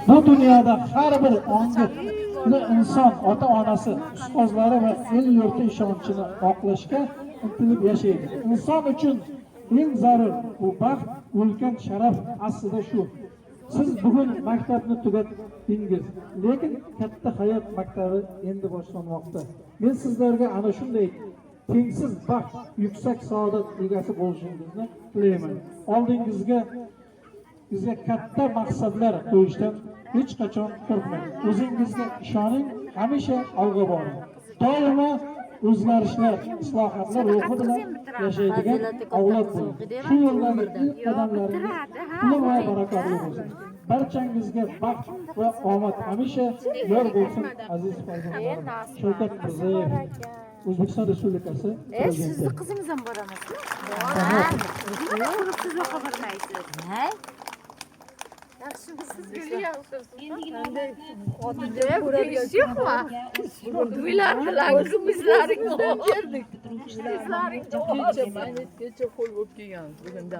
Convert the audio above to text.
Bu dunyoda har bir ongi inson ota-onasi, ustozlari va el yurti ishonchini oqlashga intilib yashaydi. Inson uchun eng zarur bu baxt, ulkan sharaf aslida shu. Siz bugun maktabni tugatdingiz, lekin katta hayot maktabi endi boshlanmoqda. Men sizlarga ana shunday tengsiz baxt, yuksak saodat egasi bo'lishingizni tilayman. Oldingizga katta maqsadlar qo'yishdan hech qachon qo'rqmang. O'zingizga ishoning, hamisha olg'a boring. Doimo o'zgarishlar, islohotlar ruhi bilan yashaydigan avlod bo'ling. Shu yo'ldagi ilk qadamlaringiz qutlug' va barakotli bo'lsin. Barchangizga baxt va omad hamisha yor bo'lsin aziz farzandlarim. Shavkat Mirziyoyev, O'zbekiston Respublikasi Prezidenti. Sizni qizingiz ham boramizmi? Nima qilib siz yo'qqa bormaysiz? Yaxshimisiz kelyapsiz? Ish yo'qmi? To'ylar bilan qimizlaringizdan keldik. Kecha qo'l bo'lib kelganmiz bugunda.